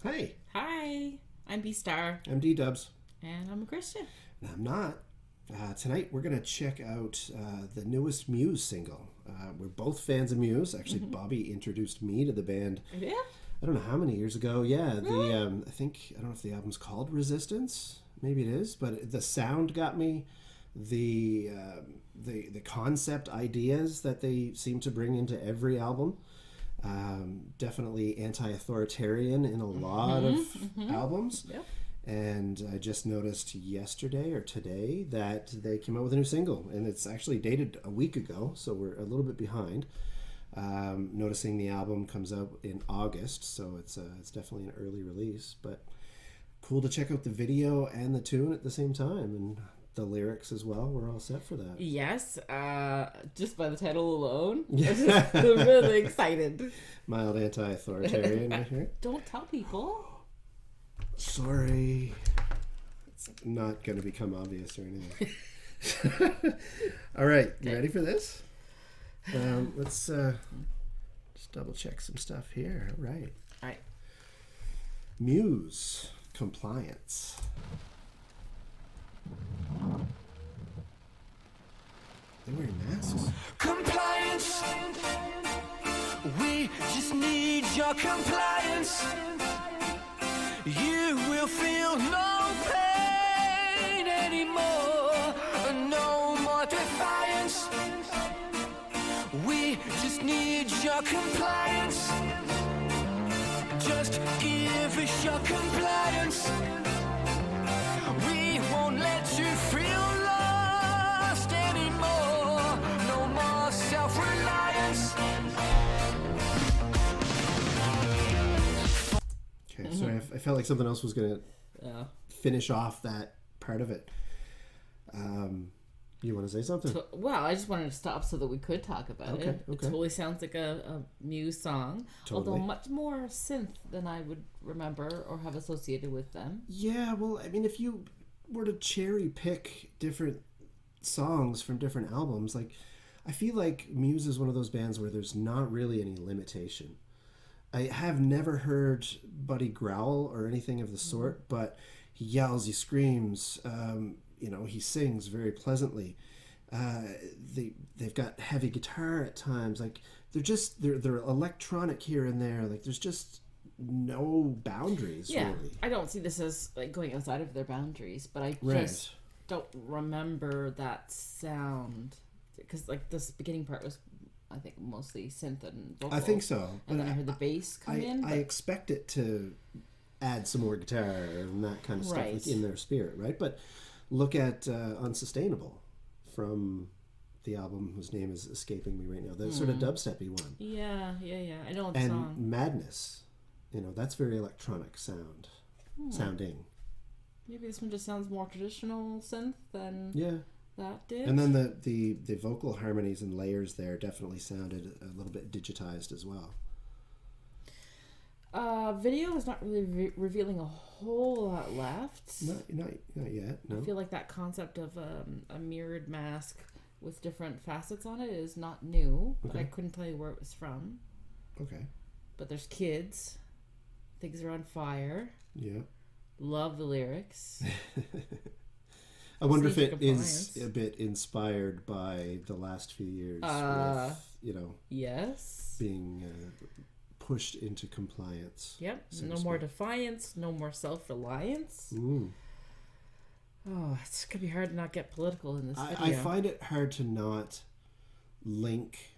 Hey, Hi, I'm B-Star. I'm D-Dubs. And I'm a Christian. And I'm not. Tonight we're going to check out the newest Muse single. We're both fans of Muse. Actually, Bobby introduced me to the band. Yeah? I don't know how many years ago. Yeah, I think, I don't know if the album's called Resistance. Maybe it is. But the sound got me. The concept ideas that they seem to bring into every album. Definitely anti-authoritarian in a lot of albums. Yep. And I just noticed yesterday or today that they came out with a new single, and it's actually dated a week ago, so we're a little bit behind. Noticing the album comes out in August, so it's definitely an early release, but cool to check out the video and the tune at the same time, and the lyrics as well. We're all set for that. Yes, just by the title alone, I'm really excited. Mild anti-authoritarian right here. Don't tell people. Sorry. It's not going to become obvious or anything. All right, you ready for this? Let's just double check some stuff here. All right. All right. Muse, Compliance. They're wearing masks. Compliance. We just need your compliance. You will feel no pain anymore. No more defiance. We just need your compliance. Just give us your compliance. We won't let you feel lost anymore. No more self-reliance. Okay, sorry, I felt like something else was going to finish off that part of it. You want to say something? Well, I just wanted to stop so that we could talk about it. It totally sounds like a Muse song, although much more synth than I would remember or have associated with them. Yeah, well, I mean, if you were to cherry pick different songs from different albums, like, I feel like Muse is one of those bands where there's not really any limitation. I have never heard Buddy growl or anything of the sort, but he yells, he screams, he sings very pleasantly. They've got heavy guitar at times. Like, they're electronic here and there. Like, there's just no boundaries, really. I don't see this as like going outside of their boundaries, but I just don't remember that sound because like this beginning part was, I think, mostly synth and vocal. I think so. And then I heard the bass come in. I expect it to add some more guitar and that kind of stuff like in their spirit, right? But look at Unsustainable from the album whose name is escaping me right now. The sort of dubsteppy one. Yeah. I know the and song. Madness, that's very electronic sounding. Maybe this one just sounds more traditional synth than that did. And then the vocal harmonies and layers there definitely sounded a little bit digitized as well. Video is not really revealing a whole lot left. Not yet. No. I feel like that concept of a mirrored mask with different facets on it is not new, but I couldn't tell you where it was from. Okay. But there's kids. Things are on fire. Yeah. Love the lyrics. I wonder if it is a bit inspired by the last few years with, yes, being pushed into compliance. Yep. No more defiance, no more self-reliance. Oh, it's going to be hard to not get political in this video. I find it hard to not link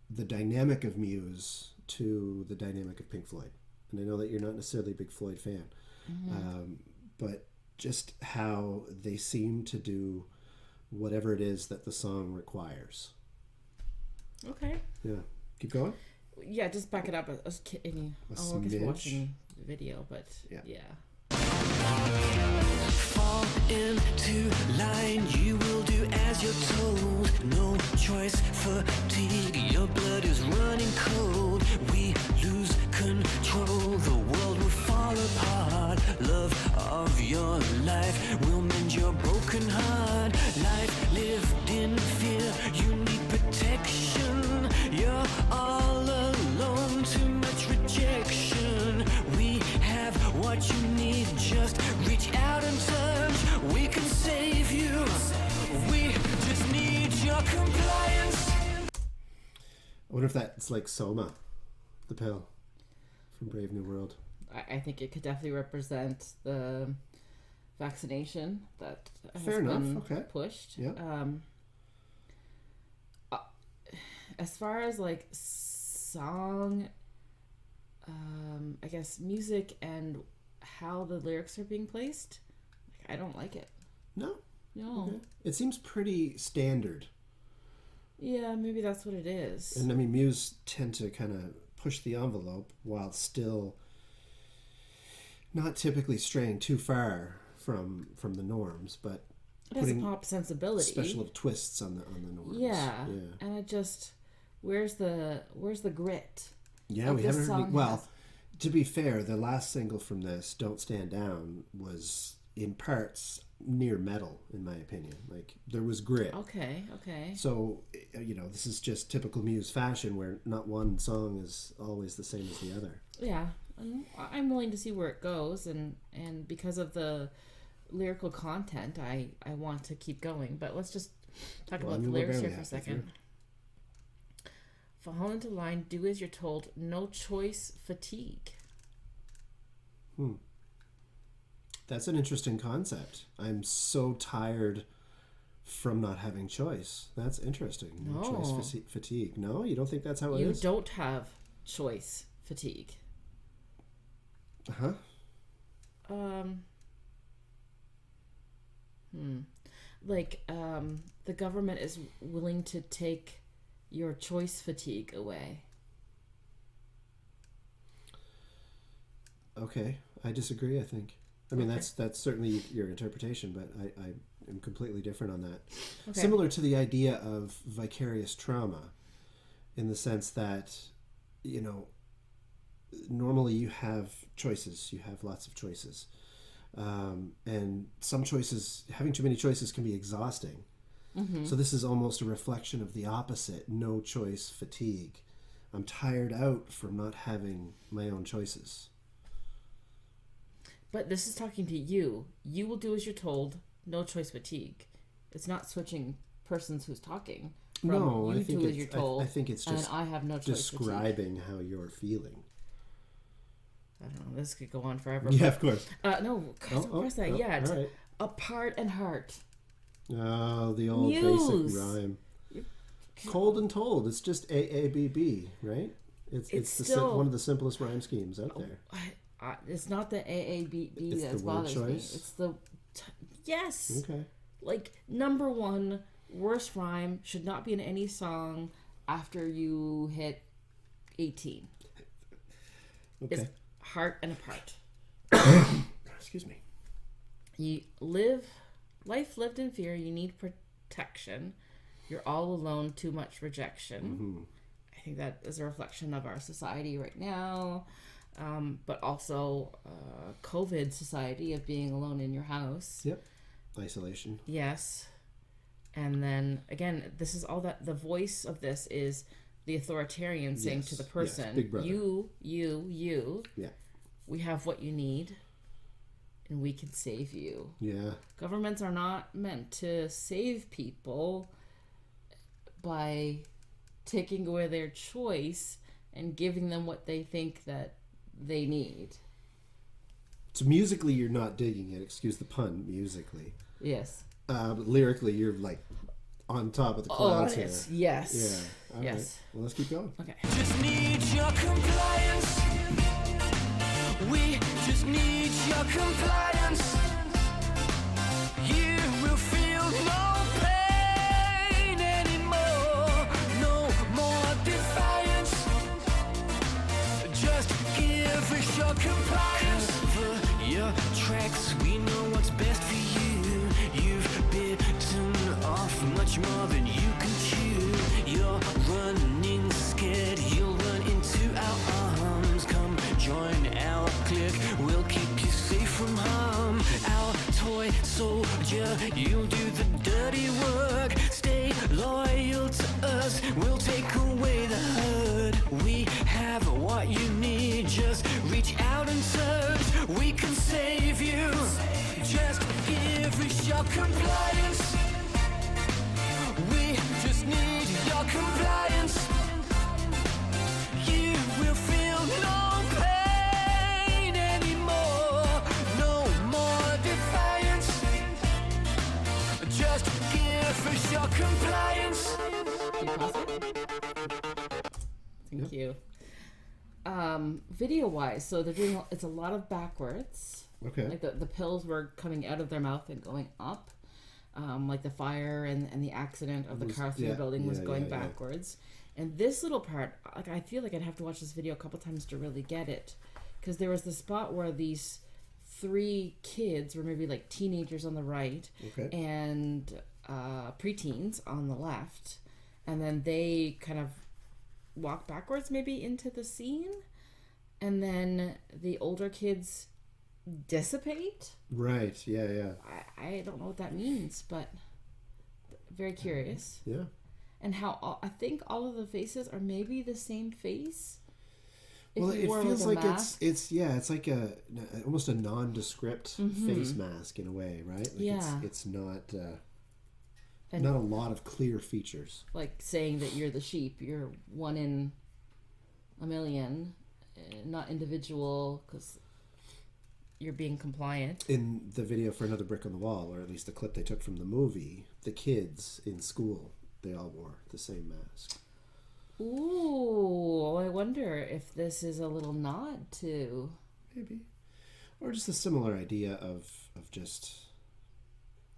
the dynamic of Muse to the dynamic of Pink Floyd. And I know that you're not necessarily a big Floyd fan, but just how they seem to do whatever it is that the song requires. Okay. Yeah. Keep going? Yeah, just back it up. I was watching the video, but yeah. Fall into line, you will do as you're told. No choice, fatigue, your blood is running cold. We lose control, the world will fall apart. Love of your life will mend your broken heart. Life lived in fear, you need protection. Your if that's like Soma, the pill from Brave New World. I think it could definitely represent the vaccination that has Fair enough. been Okay. pushed. Yeah. As far as like song, I guess music and how the lyrics are being placed, I don't like it. No. No. Okay. It seems pretty standard. Yeah, maybe that's what it is. And I mean, Muse tend to kind of push the envelope while still not typically straying too far from the norms, but it has a pop sensibility, special little twists on the norms. Yeah. And it just, where's the grit? Yeah, we haven't heard. Well, to be fair, the last single from this, "Don't Stand Down," was in parts near metal, in my opinion. Like, there was grit. Okay. So, this is just typical Muse fashion, where not one song is always the same as the other. Yeah, I'm willing to see where it goes, and because of the lyrical content, I want to keep going. But let's just talk about the lyrics here for a second. Fall into line, do as you're told, no choice fatigue. That's an interesting concept. I'm so tired from not having choice. That's interesting. No choice fatigue. No, you don't think that's how it is? You don't have choice fatigue. Uh-huh. Like, the government is willing to take your choice fatigue away. Okay, I disagree, I think. I mean, that's certainly your interpretation, but I am completely different on that. Okay. Similar to the idea of vicarious trauma, in the sense that, normally you have choices. You have lots of choices. And some choices, having too many choices can be exhausting. Mm-hmm. So this is almost a reflection of the opposite, no choice fatigue. I'm tired out from not having my own choices. But this is talking to you. You will do as you're told, no choice fatigue. It's not switching persons who's talking. No, I think as you're told. I think it's just and I have no choice describing how you're feeling. I don't know. This could go on forever. Yeah, of course. No, of course not yet. Right. Apart and heart. Oh, the old Muse. basic rhyme. Cold and told. It's just AABB, right? It's still one of the simplest rhyme schemes out there. It's not the AABB that bothers me. It's the yes. Okay. Like, number one, worst rhyme should not be in any song after you hit 18. Okay. It's heart and apart. Excuse me. You life lived in fear. You need protection. You're all alone. Too much rejection. Mm-hmm. I think that is a reflection of our society right now. But also COVID society of being alone in your house. Yep. Isolation. Yes. And then, again, this is all that the voice of this is the authoritarian saying to the person, Big brother. you. Yeah. We have what you need, and we can save you. Yeah. Governments are not meant to save people by taking away their choice and giving them what they think that they need. So musically, you're not digging it. Excuse the pun. Musically. Yes. But lyrically, you're like on top of the clouds here. Yes. Yeah. All yes. Right. Well, let's keep going. Okay. Just need your compliance. We just need your compliance. You will feel no pain anymore. No more defiance. Just give us your compliance. Cover your tracks. We know what's best for you. You've bitten off much more than you can chew. You're running scared. You'll run into our arms. Come join our clique. We'll keep you safe from harm. Our toy soldier. You'll do the dirty work. Stay loyal to us. We'll take away the hurt. We have what you need. Just reach out and touch. We can save you. Just give us your compliance. We just need your compliance. for your compliance. Can you pause it? Thank you. Video wise, so they're doing it's a lot of backwards. Okay. Like the pills were coming out of their mouth and going up. Like the fire and the accident of the car through the building was going backwards. And this little part, like I feel like I'd have to watch this video a couple times to really get it, because there was the spot where these 3 kids were maybe like teenagers on the right, and preteens on the left, and then they kind of walk backwards maybe into the scene, and then the older kids dissipate. Right. Yeah. I don't know what that means, but very curious. Yeah. And how I think all of the faces are maybe the same face. Well, it feels like it's like almost a nondescript face mask in a way, right? Like it's not not a lot of clear features. Like saying that you're the sheep, you're one in a million, not individual, because you're being compliant. In the video for Another Brick on the Wall, or at least the clip they took from the movie, the kids in school, they all wore the same mask. Ooh, I wonder if this is a little nod to... Maybe. Or just a similar idea of just,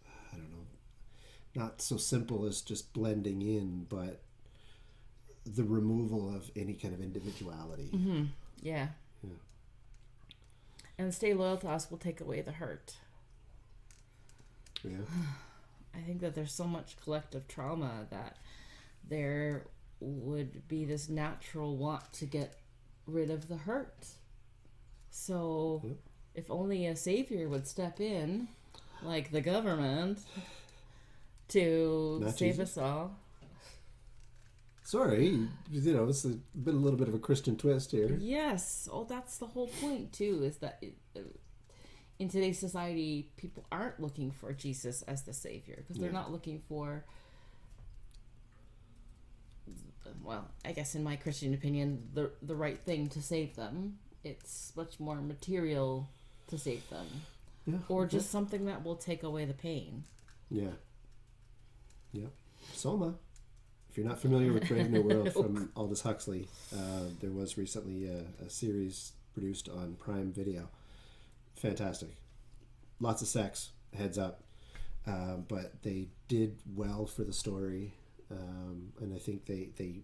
I don't know, not so simple as just blending in, but the removal of any kind of individuality. Mm-hmm. Yeah. And stay loyal to us will take away the hurt. Yeah. I think that there's so much collective trauma that there would be this natural want to get rid of the hurt. So if only a savior would step in, like the government, to Not save Jesus. us all. Sorry, it's been a little bit of a Christian twist here. Yes. Oh, that's the whole point too, is that in today's society, people aren't looking for Jesus as the savior, because they're not looking for, well, I guess in my Christian opinion, the right thing to save them. It's much more material to save them. Yeah. Or just something that will take away the pain. Yeah. Soma. If you're not familiar with Brave New World from Aldous Huxley, there was recently a series produced on Prime Video. Fantastic. Lots of sex, heads up. But they did well for the story. And I think they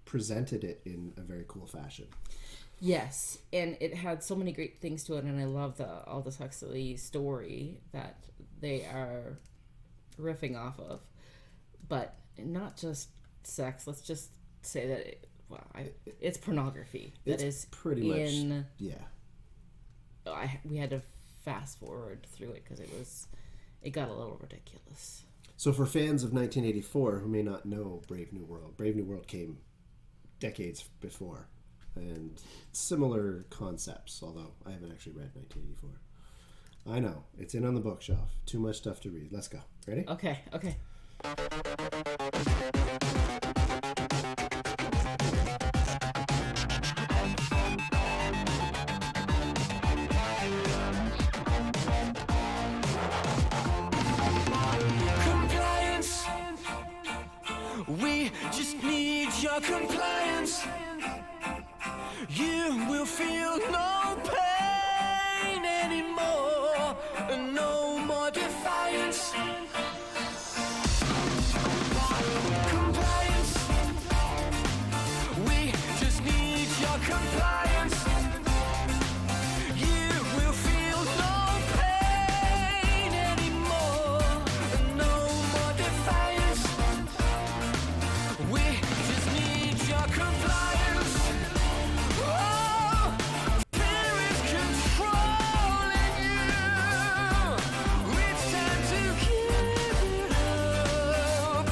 presented it in a very cool fashion. Yes, and it had so many great things to it, and I love the Aldous Huxley story that they are riffing off of. But not just sex. Let's just say that it's pornography. That is pretty much. Yeah. We had to fast forward through it because it got a little ridiculous. So for fans of 1984 who may not know Brave New World came decades before, and similar concepts, although I haven't actually read 1984. I know, it's in on the bookshelf. Too much stuff to read. Let's go. Ready? Okay. Compliance. We just need your compliance. You will feel no pain anymore, no more defiance. Compliance. We just need your compliance. You will feel no pain anymore, no more defiance. We just need your compliance. Oh, fear is controlling you. It's time to give it up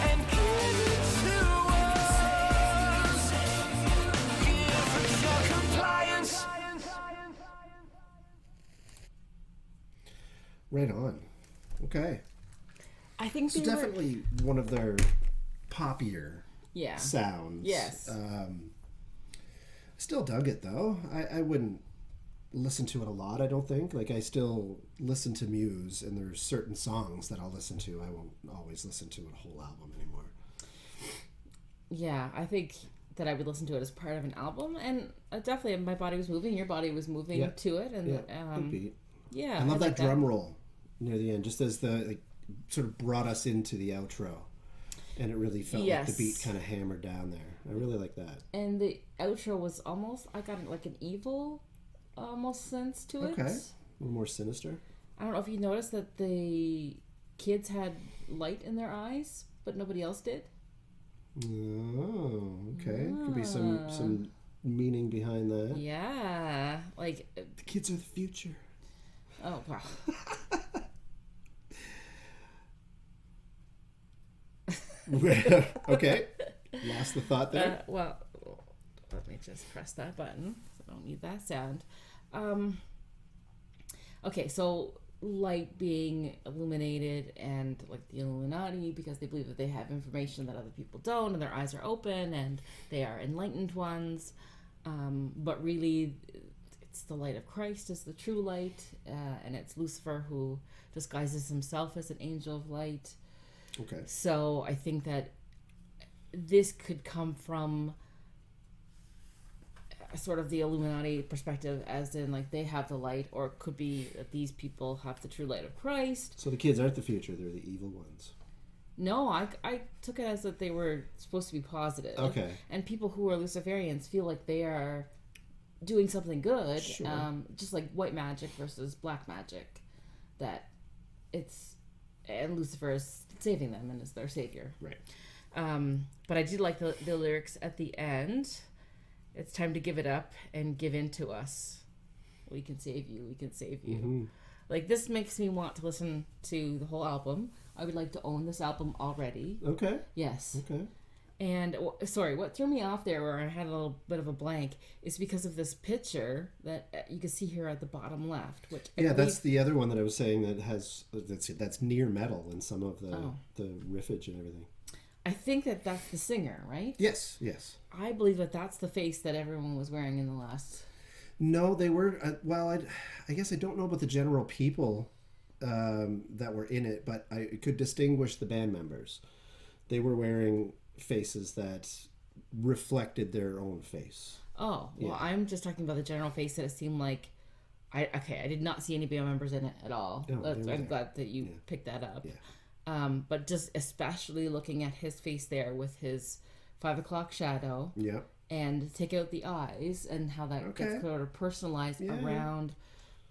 and give it to us. Give us your compliance. Right on. Okay. I think So they were... definitely one of their poppier Yeah. sounds. Yes. Still dug it though. I wouldn't listen to it a lot, I don't think. Like, I still listen to Muse, and there's certain songs that I'll listen to. I won't always listen to a whole album anymore. Yeah, I think that I would listen to it as part of an album, and definitely my body was moving, your body was moving to it, and good beat. yeah, I love that drum roll near the end, just as the like sort of brought us into the outro, and it really felt like the beat kind of hammered down there. I really like that. And the outro was almost, I got like an evil almost sense to it. Okay, a little more sinister. I don't know if you noticed that the kids had light in their eyes, but nobody else did. Oh, okay. Could be some meaning behind that. Yeah, like the kids are the future. Oh wow. Okay, lost the thought there. Well, let me just press that button. I don't need that sound. Okay, so light being illuminated and like the Illuminati, because they believe that they have information that other people don't, and their eyes are open and they are enlightened ones, but really it's the light of Christ is the true light, and it's Lucifer who disguises himself as an angel of light. Okay, so I think that this could come from sort of the Illuminati perspective, as in like they have the light, or it could be that these people have the true light of Christ. So the kids aren't the future, they're the evil ones. No, I took it as that they were supposed to be positive. Okay. And people who are Luciferians feel like they are doing something good, just like white magic versus black magic, that it's, and Lucifer is saving them and is their savior. Right. But I did like the lyrics at the end. It's time to give it up and give in to us. We can save you. We can save you. Mm-hmm. Like, this makes me want to listen to the whole album. I would like to own this album already. Okay. Yes. Okay. And, sorry, what threw me off there, where I had a little bit of a blank, is because of this picture that you can see here at the bottom left. Which that's the other one that I was saying that has that's near metal in some of the riffage and everything. I think that that's the singer, right? Yes. I believe that that's the face that everyone was wearing in the last... No, they were... I guess I don't know about the general people that were in it, but I could distinguish the band members. They were wearing faces that reflected their own face. Oh, well, I'm just talking about the general face that it seemed like... I did not see any band members in it at all. No, I'm glad that you picked that up. Yeah. But just especially looking at his face there with his 5 o'clock shadow, and take out the eyes and how that gets sort of personalized around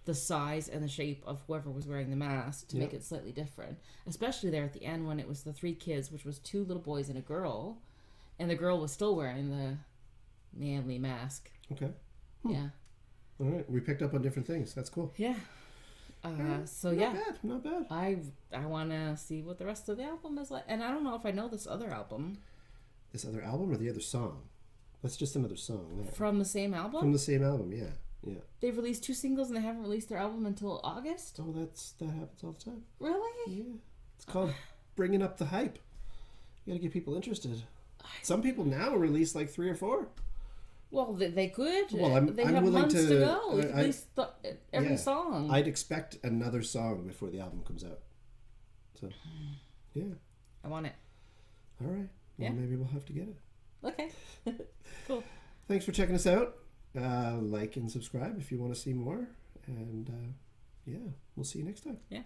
the size and the shape of whoever was wearing the mask to make it slightly different. Especially there at the end when it was the 3 kids, which was 2 little boys and a girl, and the girl was still wearing the manly mask. Okay. Yeah. All right, we picked up on different things. That's cool. Yeah. Not bad. I want to see what the rest of the album is like, and I don't know if I know this other album. This other album or the other song? That's just another song. There. From the same album? From the same album, yeah. They've released 2 singles and they haven't released their album until August? Oh, that happens all the time. Really? Yeah. It's called bringing up the hype. You gotta get people interested. Some people now release like 3 or 4. Well, they could. Well, they I'm have willing months to go. At least every yeah, song. I'd expect another song before the album comes out. So, yeah. I want it. All right. Well, maybe we'll have to get it. Okay. Cool. Thanks for checking us out. Like and subscribe if you want to see more. And, we'll see you next time. Yeah.